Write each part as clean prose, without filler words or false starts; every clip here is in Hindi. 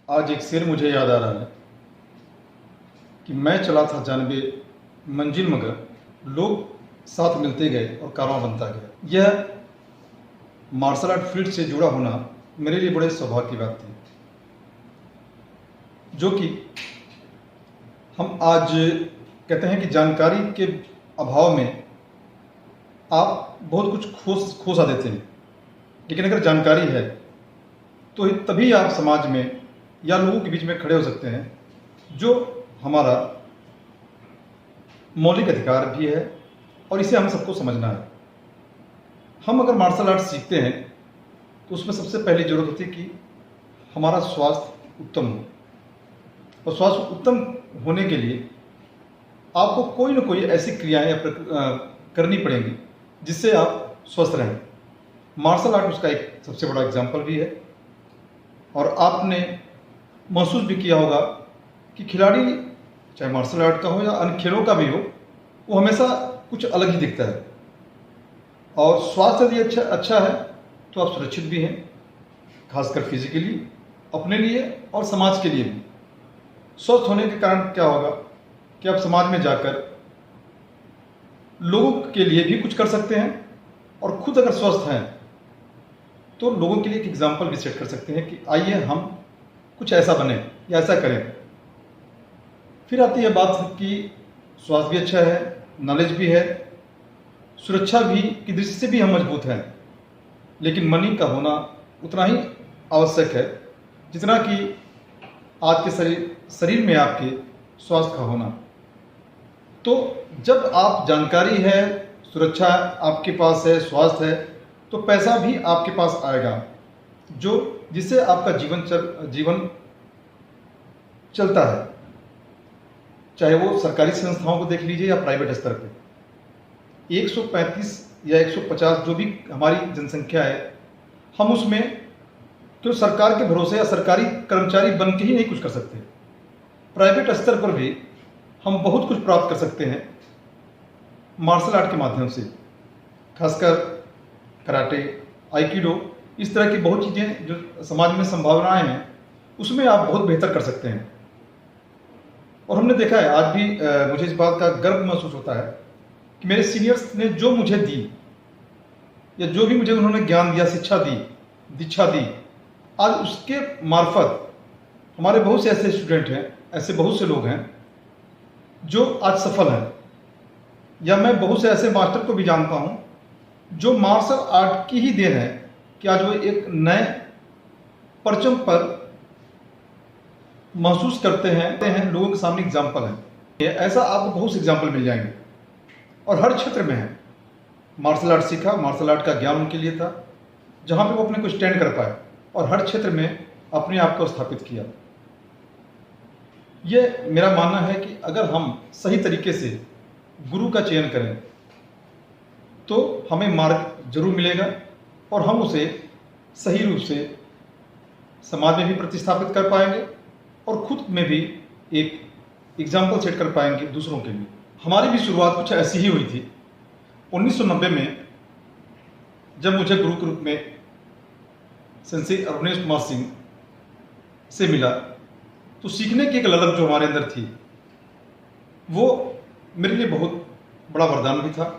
आज एक शेर मुझे याद आ रहा है कि मैं चला था जानबे मंजिल मगर लोग साथ मिलते गए और कारवां बनता गया। यह मार्शल आर्ट फील्ड से जुड़ा होना मेरे लिए बड़े सौभाग्य की बात थी, जो कि हम आज कहते हैं कि जानकारी के अभाव में आप बहुत कुछ खो सा देते हैं, लेकिन अगर जानकारी है तो तभी आप समाज में या लोगों के बीच में खड़े हो सकते हैं, जो हमारा मौलिक अधिकार भी है और इसे हम सबको समझना है। हम अगर मार्शल आर्ट सीखते हैं तो उसमें सबसे पहली ज़रूरत होती है कि हमारा स्वास्थ्य उत्तम हो, और स्वास्थ्य उत्तम होने के लिए आपको कोई ना कोई ऐसी क्रियाएं करनी पड़ेंगी जिससे आप स्वस्थ रहें। मार्शल आर्ट उसका एक सबसे बड़ा एग्जाम्पल भी है, और आपने महसूस भी किया होगा कि खिलाड़ी चाहे मार्शल आर्ट का हो या अन्य खेलों का भी हो, वो हमेशा कुछ अलग ही दिखता है। और स्वास्थ्य यदि अच्छा है तो आप सुरक्षित भी हैं, खासकर फिजिकली, अपने लिए और समाज के लिए भी। स्वस्थ होने के कारण क्या होगा कि आप समाज में जाकर लोगों के लिए भी कुछ कर सकते हैं, और खुद अगर स्वस्थ हैं तो लोगों के लिए एक एग्जाम्पल भी सेट कर सकते हैं कि आइए हम कुछ ऐसा बने या ऐसा करें। फिर आती है बात कि स्वास्थ्य भी अच्छा है, नॉलेज भी है, सुरक्षा भी की दृष्टि से भी हम मजबूत हैं, लेकिन मनी का होना उतना ही आवश्यक है जितना कि आज के शरीर में आपके स्वास्थ्य का होना। तो जब आप जानकारी है, सुरक्षा आपके पास है, स्वास्थ्य है, तो पैसा भी आपके पास आएगा, जिससे आपका जीवन चलता है। चाहे वो सरकारी संस्थाओं को देख लीजिए या प्राइवेट स्तर पे। 135 या 150 जो भी हमारी जनसंख्या है, हम उसमें तो सरकार के भरोसे या सरकारी कर्मचारी बन के ही नहीं कुछ कर सकते। प्राइवेट स्तर पर भी हम बहुत कुछ प्राप्त कर सकते हैं मार्शल आर्ट के माध्यम से, खासकर कराटे, आइकिडो, इस तरह की बहुत चीज़ें जो समाज में संभावनाएं हैं, उसमें आप बहुत बेहतर कर सकते हैं। और हमने देखा है, आज भी मुझे इस बात का गर्व महसूस होता है कि मेरे सीनियर्स ने जो मुझे दी, या जो भी मुझे उन्होंने ज्ञान दिया, शिक्षा दी, दीक्षा दी, आज उसके मार्फत हमारे बहुत से ऐसे स्टूडेंट हैं, ऐसे बहुत से लोग हैं जो आज सफल हैं। या मैं बहुत से ऐसे मास्टर को भी जानता हूँ जो मार्शल आर्ट की ही देन है कि आज वो एक नए परचम पर महसूस करते हैं, लोगों के सामने एग्जाम्पल है। ऐसा आपको बहुत से एग्जाम्पल मिल जाएंगे, और हर क्षेत्र में है। मार्शल आर्ट सीखा, मार्शल आर्ट का ज्ञान उनके लिए था, जहाँ पे वो अपने को स्टैंड कर पाए और हर क्षेत्र में अपने आप को स्थापित किया। ये मेरा मानना है कि अगर हम सही तरीके से गुरु का चयन करें तो हमें मार्ग जरूर मिलेगा, और हम उसे सही रूप से समाज में भी प्रतिस्थापित कर पाएंगे और खुद में भी एक एग्जाम्पल सेट कर पाएंगे दूसरों के लिए। हमारी भी शुरुआत कुछ ऐसी ही हुई थी। 1990 में जब मुझे गुरु के रूप में सेंसेई अरुणेश कुमार सिंह से मिला, तो सीखने की एक ललक जो हमारे अंदर थी, वो मेरे लिए बहुत बड़ा वरदान भी था।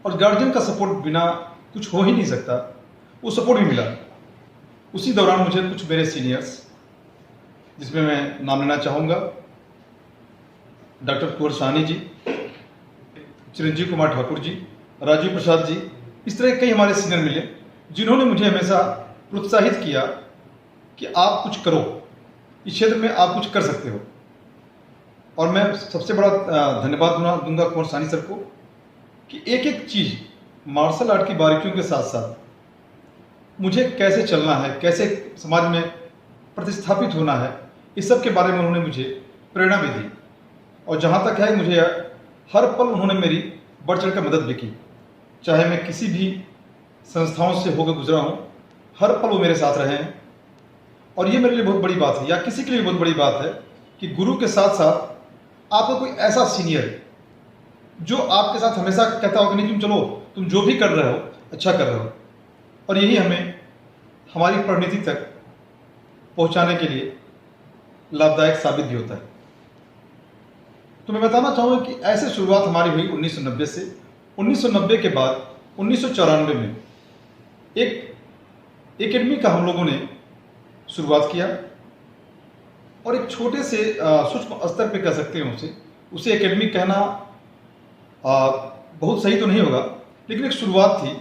और गार्जियन का सपोर्ट बिना कुछ हो ही नहीं सकता, वो सपोर्ट भी मिला। उसी दौरान मुझे कुछ मेरे सीनियर्स, जिसमें मैं नाम लेना चाहूँगा, डॉक्टर कुंवर साहनी जी, चिरंजीव कुमार ठाकुर जी, राजीव प्रसाद जी, इस तरह कई हमारे सीनियर मिले, जिन्होंने मुझे हमेशा प्रोत्साहित किया कि आप कुछ करो, इस क्षेत्र में आप कुछ कर सकते हो। और मैं सबसे बड़ा धन्यवाद दूंगा कुंवर साहनी सर को कि एक एक चीज़ मार्शल आर्ट की बारीकियों के साथ साथ मुझे कैसे चलना है, कैसे समाज में प्रतिस्थापित होना है, इस सब के बारे में उन्होंने मुझे प्रेरणा भी दी। और जहाँ तक है, मुझे हर पल उन्होंने मेरी बढ़ चढ़ कर मदद भी की। चाहे मैं किसी भी संस्थाओं से होकर गुजरा हूँ, हर पल वो मेरे साथ रहे हैं। और ये मेरे लिए बहुत बड़ी बात है, या किसी के लिए बहुत बड़ी बात है, कि गुरु के साथ साथ आपका कोई ऐसा सीनियर जो आपके साथ हमेशा कहता हो कि नहीं, तुम चलो, तुम जो भी कर रहे हो अच्छा कर रहे हो। और यही हमें हमारी परिणति तक पहुंचाने के लिए लाभदायक साबित भी होता है। तो मैं बताना चाहूँगा कि ऐसे शुरुआत हमारी हुई 1990 से। 1990 के बाद 1994 में एक एकेडमी का हम लोगों ने शुरुआत किया, और एक छोटे से सूक्ष्म स्तर पे कह सकते हैं उसे एकेडमी कहना बहुत सही तो नहीं होगा, लेकिन एक शुरुआत थी।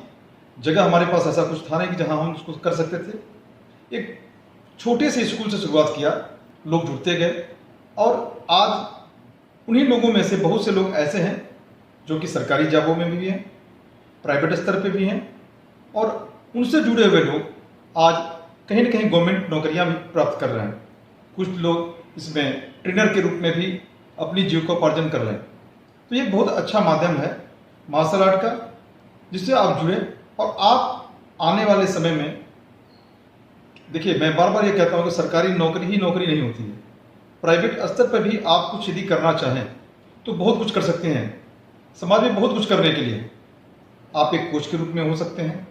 जगह हमारे पास ऐसा कुछ था नहीं कि जहां हम उसको कर सकते थे। एक छोटे से स्कूल से शुरुआत किया, लोग जुड़ते गए, और आज उन्हीं लोगों में से बहुत से लोग ऐसे हैं जो कि सरकारी जॉबों में भी हैं, प्राइवेट स्तर पे भी हैं, और उनसे जुड़े हुए लोग आज कहीं ना कहीं गवर्नमेंट नौकरियां भी प्राप्त कर रहे हैं। कुछ लोग इसमें ट्रेनर के रूप में भी अपनी जीविकोपार्जन कर रहे हैं। तो ये बहुत अच्छा माध्यम है मार्शल आर्ट का, जिससे आप जुड़े, और आप आने वाले समय में देखिए, मैं बार बार ये कहता हूँ कि सरकारी नौकरी ही नौकरी नहीं होती है। प्राइवेट स्तर पर भी आप कुछ यदि करना चाहें तो बहुत कुछ कर सकते हैं। समाज में बहुत कुछ करने के लिए आप एक कोच के रूप में हो सकते हैं।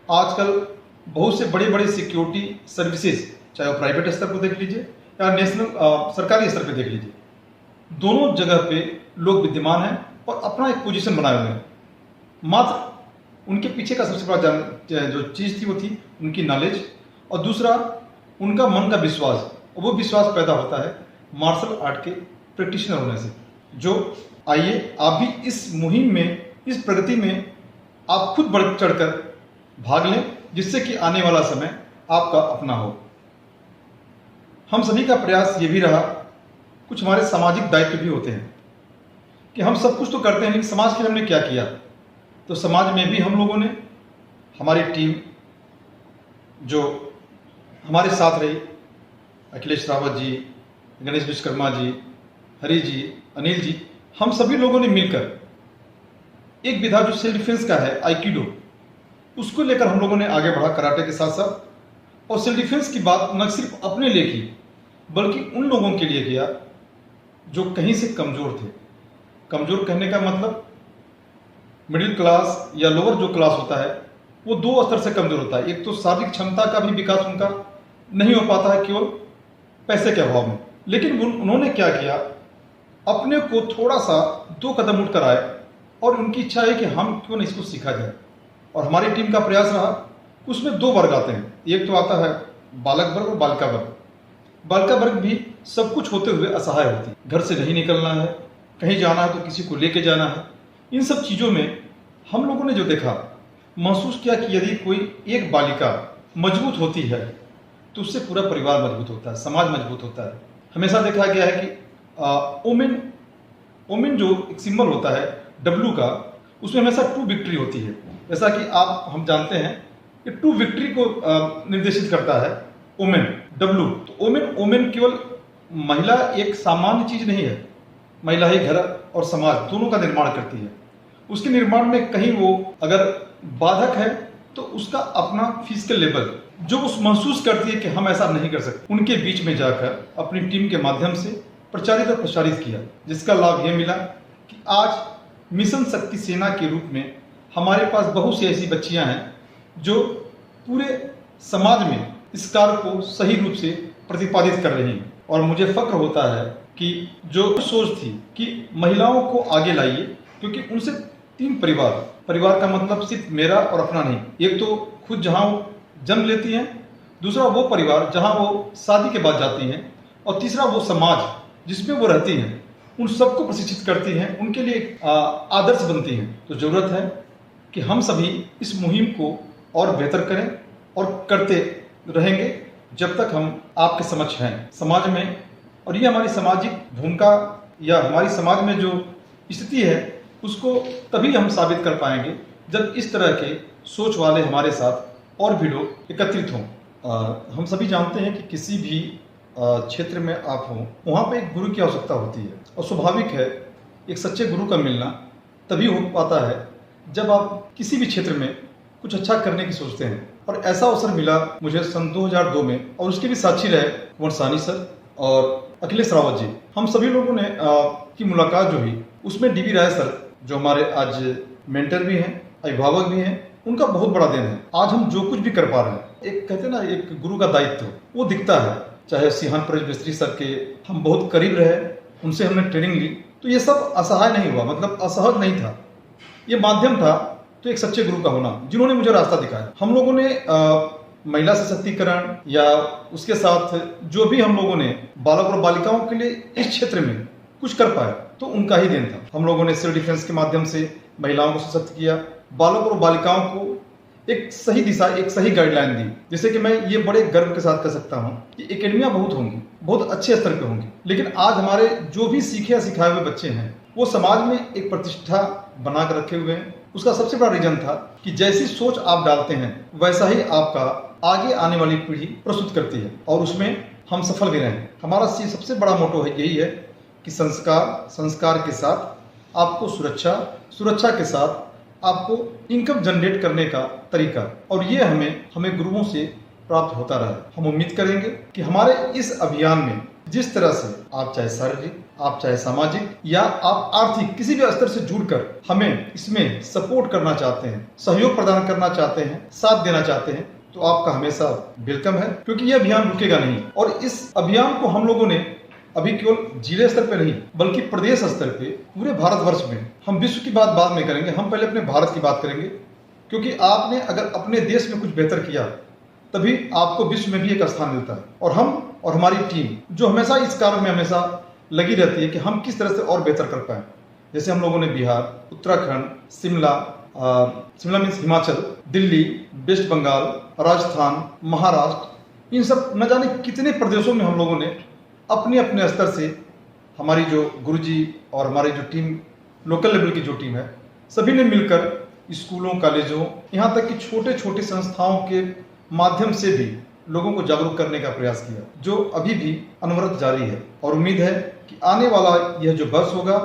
आजकल बहुत से बड़े बड़े सिक्योरिटी सर्विसेज, चाहे वो प्राइवेट स्तर पर देख लीजिए या नेशनल सरकारी स्तर पर देख लीजिए, दोनों जगह पे लोग विद्यमान हैं और अपना एक पोजीशन बनाए हुए हैं। मात्र उनके पीछे का सबसे बड़ा जो चीज़ थी वो थी उनकी नॉलेज, और दूसरा उनका मन का विश्वास। और वो विश्वास पैदा होता है मार्शल आर्ट के प्रैक्टिशनर होने से। जो आइए आप भी इस मुहिम में, इस प्रगति में आप खुद बढ़ चढ़कर भाग लें, जिससे कि आने वाला समय आपका अपना हो। हम सभी का प्रयास ये भी रहा, कुछ हमारे सामाजिक दायित्व भी होते हैं कि हम सब कुछ तो करते हैं, लेकिन समाज के लिए हमने क्या किया। तो समाज में भी हम लोगों ने, हमारी टीम जो हमारे साथ रही, अखिलेश रावत जी, गणेश विश्वकर्मा जी, हरी जी, अनिल जी, हम सभी लोगों ने मिलकर एक विधा जो सेल्फ डिफेंस का है, आइकिडो, उसको लेकर हम लोगों ने आगे बढ़ा कराटे के साथ साथ। और सेल्फ डिफेंस की बात न सिर्फ अपने लिए की, बल्कि उन लोगों के लिए किया जो कहीं से कमज़ोर थे। कमज़ोर कहने का मतलब मिडिल क्लास या लोअर जो क्लास होता है वो दो स्तर से कमज़ोर होता है। एक तो शारीरिक क्षमता का भी विकास उनका नहीं हो पाता है केवल पैसे के अभाव में, लेकिन उन्होंने क्या किया, अपने को थोड़ा सा दो कदम उठकर आए, और उनकी इच्छा है कि हम क्यों नहीं इसको सीखा जाए। और हमारी टीम का प्रयास रहा, उसमें दो वर्ग आते हैं। एक तो आता है बालक वर्ग और बालिका वर्ग। बालिका वर्ग भी सब कुछ होते हुए असहाय होती है। घर से नहीं निकलना है, कहीं जाना है तो किसी को लेके जाना है। इन सब चीज़ों में हम लोगों ने जो देखा, महसूस किया कि यदि कोई एक बालिका मजबूत होती है तो उससे पूरा परिवार मजबूत होता है, समाज मजबूत होता है। हमेशा देखा गया है कि ओमेन जो एक सिंबल होता है डब्लू का, उसमें हमेशा ट्रू विक्ट्री होती है। जैसा कि हम जानते हैं कि ट्रू विक्ट्री को निर्देशित करता है ओमेन, डब्लू। तो ओमेन केवल महिला एक सामान्य चीज नहीं है। महिला ही घर और समाज दोनों का निर्माण करती है। उसके निर्माण में कहीं वो अगर बाधक है तो उसका अपना फिजिकल लेवल जो उस महसूस करती है कि हम ऐसा नहीं कर सकते, उनके बीच में जाकर अपनी टीम के माध्यम से प्रचारित और प्रसारित किया, जिसका लाभ यह मिला कि आज मिशन शक्ति सेना के रूप में हमारे पास बहुत सी ऐसी बच्चियां हैं जो पूरे समाज में इस कार्य को सही रूप से प्रतिपादित कर रही हैं। और मुझे फक्र होता है कि जो सोच थी कि महिलाओं को आगे लाइए, क्योंकि उनसे तीन परिवार का मतलब सिर्फ मेरा और अपना नहीं। एक तो खुद जहां वो जन्म लेती हैं, दूसरा वो परिवार जहां वो शादी के बाद जाती हैं, और तीसरा वो समाज जिसमें वो रहती हैं। उन सबको प्रशिक्षित करती हैं, उनके लिए आदर्श बनती हैं। तो जरूरत है कि हम सभी इस मुहिम को और बेहतर करें, और करते रहेंगे जब तक हम आपके समक्ष हैं समाज में। और ये हमारी सामाजिक भूमिका या हमारी समाज में जो स्थिति है उसको तभी हम साबित कर पाएंगे जब इस तरह के सोच वाले हमारे साथ और भी लोग एकत्रित हों। हम सभी जानते हैं कि किसी भी क्षेत्र में आप हों, वहाँ पे एक गुरु की आवश्यकता होती है, और स्वाभाविक है एक सच्चे गुरु का मिलना तभी हो पाता है जब आप किसी भी क्षेत्र में कुछ अच्छा करने की सोचते हैं। और ऐसा अवसर मिला मुझे सन 2002 में, और उसके भी साक्षी रहे कुंवर सानी सर और अखिलेश रावत जी। हम सभी लोगों ने की मुलाकात जो हुई उसमें डीवी राय सर, जो हमारे आज मेंटर भी हैं, अभिभावक भी हैं, उनका बहुत बड़ा देन है। आज हम जो कुछ भी कर पा रहे हैं, एक कहते हैं ना, एक गुरु का दायित्व वो दिखता है। चाहे सिहान परेश मिस्त्री सर के हम बहुत करीब रहे, उनसे हमने ट्रेनिंग ली। तो ये सब असहाय नहीं हुआ, मतलब असहज नहीं था, ये माध्यम था तो एक सच्चे गुरु का होना, जिन्होंने मुझे रास्ता दिखाया। हम लोगों ने महिला सशक्तिकरण या उसके साथ जो भी हम लोगों ने बालक और बालिकाओं के लिए इस क्षेत्र में कुछ कर पाए तो उनका ही देन था। हम लोगों ने सेल्फ डिफेंस के माध्यम से महिलाओं को सशक्त किया, बालक और बालिकाओं को एक सही दिशा, एक सही गाइडलाइन दी। जैसे कि मैं ये बड़े गर्व के साथ कह सकता हूँ कि एकेडमियाँ बहुत होंगी, बहुत अच्छे स्तर पे होंगी, लेकिन आज हमारे जो भी सीखे या सिखाए हुए बच्चे हैं वो समाज में एक प्रतिष्ठा बना कर रखे हुए हैं। उसका सबसे बड़ा रीजन था कि जैसी सोच आप डालते हैं वैसा ही आपका आगे आने वाली पीढ़ी प्रस्तुत करती है, और उसमें हम सफल भी रहे हैं। हमारा सबसे बड़ा मोटो है यही है कि संस्कार के साथ आपको सुरक्षा के साथ आपको इनकम जनरेट करने का तरीका, और ये हमें गुरुओं से प्राप्त होता रहा। हम उम्मीद करेंगे कि हमारे इस अभियान में जिस तरह से आप चाहे शारीरिक, आप चाहे सामाजिक या आप आर्थिक किसी भी स्तर से जुड़कर हमें इसमें सपोर्ट करना चाहते हैं, सहयोग प्रदान करना चाहते हैं, साथ देना चाहते हैं, तो आपका हमेशा वेलकम है, क्योंकि यह अभियान रुकेगा नहीं। और इस अभियान को हम लोगों ने अभी केवल जिले स्तर पे नहीं बल्कि प्रदेश स्तर पे पूरे भारतवर्ष में, हम विश्व की बात बाद में करेंगे, हम पहले अपने भारत की बात करेंगे, क्योंकि आपने अगर अपने देश में कुछ बेहतर किया तभी आपको विश्व में भी एक स्थान मिलता है। और हम और हमारी टीम जो हमेशा इस कार्य में हमेशा लगी रहती है कि हम किस तरह से और बेहतर कर पाएं। जैसे हम लोगों ने बिहार, उत्तराखंड, शिमला मीन्स हिमाचल, दिल्ली, वेस्ट बंगाल, राजस्थान, महाराष्ट्र, इन सब न जाने कितने प्रदेशों में हम लोगों ने अपने अपने स्तर से, हमारी जो गुरुजी और हमारी जो टीम, लोकल लेवल की जो टीम है, सभी ने मिलकर स्कूलों, कॉलेजों, यहाँ तक कि छोटे छोटे संस्थाओं के माध्यम से भी लोगों को जागरूक करने का प्रयास किया, जो अभी भी अनवरत जारी है। और उम्मीद है कि आने वाला यह जो वर्ष होगा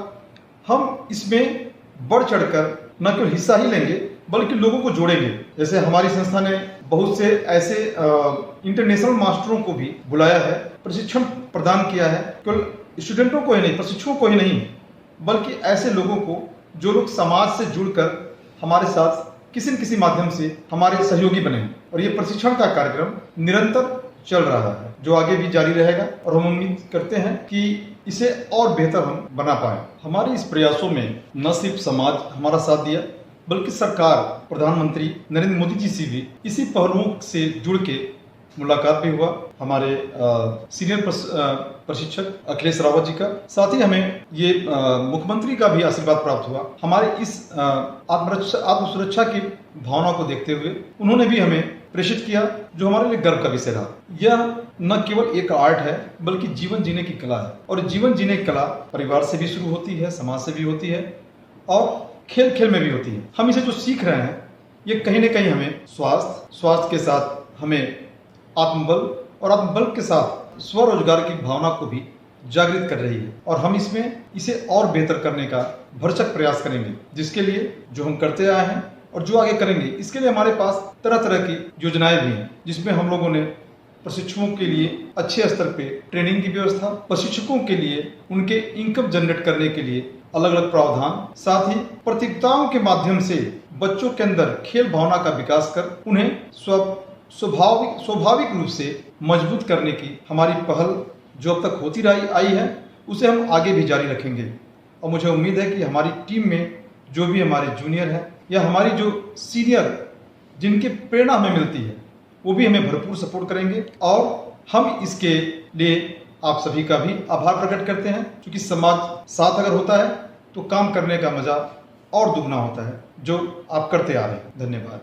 हम इसमें बढ़ चढ़कर न केवल हिस्सा ही लेंगे बल्कि लोगों को जोड़ेंगे। जैसे हमारी संस्था ने बहुत से ऐसे इंटरनेशनल मास्टरों को भी बुलाया है, प्रशिक्षण प्रदान किया है, केवल स्टूडेंटों को ही नहीं, प्रशिक्षुओं को ही नहीं, बल्कि ऐसे लोगों को जो लोग समाज से जुड़कर हमारे साथ किसी न किसी माध्यम से हमारे सहयोगी बने। और ये प्रशिक्षण का कार्यक्रम निरंतर चल रहा है जो आगे भी जारी रहेगा, और हम उम्मीद करते हैं कि इसे और बेहतर हम बना पाए। हमारे इस प्रयासों में न सिर्फ समाज हमारा साथ दिया बल्कि सरकार, प्रधानमंत्री नरेंद्र मोदी जी से भी इसी पहलुओं से जुड़ के मुलाकात भी हुआ। हमारे सीनियर प्रशिक्षक अखिलेश रावत जी का, साथ ही हमें ये मुख्यमंत्री का भी आशीर्वाद प्राप्त हुआ। हमारे इस आत्मसुरक्षा की भावना को देखते हुए उन्होंने भी हमें प्रेषित किया, जो हमारे लिए गर्व का विषय रहा। यह न केवल एक आर्ट है बल्कि जीवन जीने की कला है, और जीवन जीने की कला परिवार से भी शुरू होती है, समाज से भी होती है, और खेल खेल में भी होती है। हम इसे जो सीख रहे हैं ये कहीं न कहीं हमें स्वास्थ्य के साथ हमें आत्मबल, और आत्मबल के साथ स्वरोजगार की भावना को भी जागृत कर रही है। और हम इसमें इसे और बेहतर करने का भरसक प्रयास करेंगे, जिसके लिए जो हम करते आए हैं और जो आगे करेंगे, इसके लिए हमारे पास तरह तरह की योजनाएं भी हैं, जिसमें हम लोगों ने प्रशिक्षुओं के लिए अच्छे स्तर पे ट्रेनिंग की व्यवस्था, प्रशिक्षकों के लिए उनके इनकम जनरेट करने के लिए अलग अलग प्रावधान, साथ ही प्रतियोगिताओं के माध्यम से बच्चों के अंदर खेल भावना का विकास कर उन्हें स्वाभाविक रूप से मजबूत करने की हमारी पहल जो अब तक होती आई है, उसे हम आगे भी जारी रखेंगे। और मुझे उम्मीद है कि हमारी टीम में जो भी हमारे जूनियर हैं या हमारी जो सीनियर जिनकी प्रेरणा हमें मिलती है, वो भी हमें भरपूर सपोर्ट करेंगे। और हम इसके लिए आप सभी का भी आभार प्रकट करते हैं, क्योंकि समाज साथ अगर होता है तो काम करने का मजा और दुगना होता है, जो आप करते आ रहे हैं। धन्यवाद।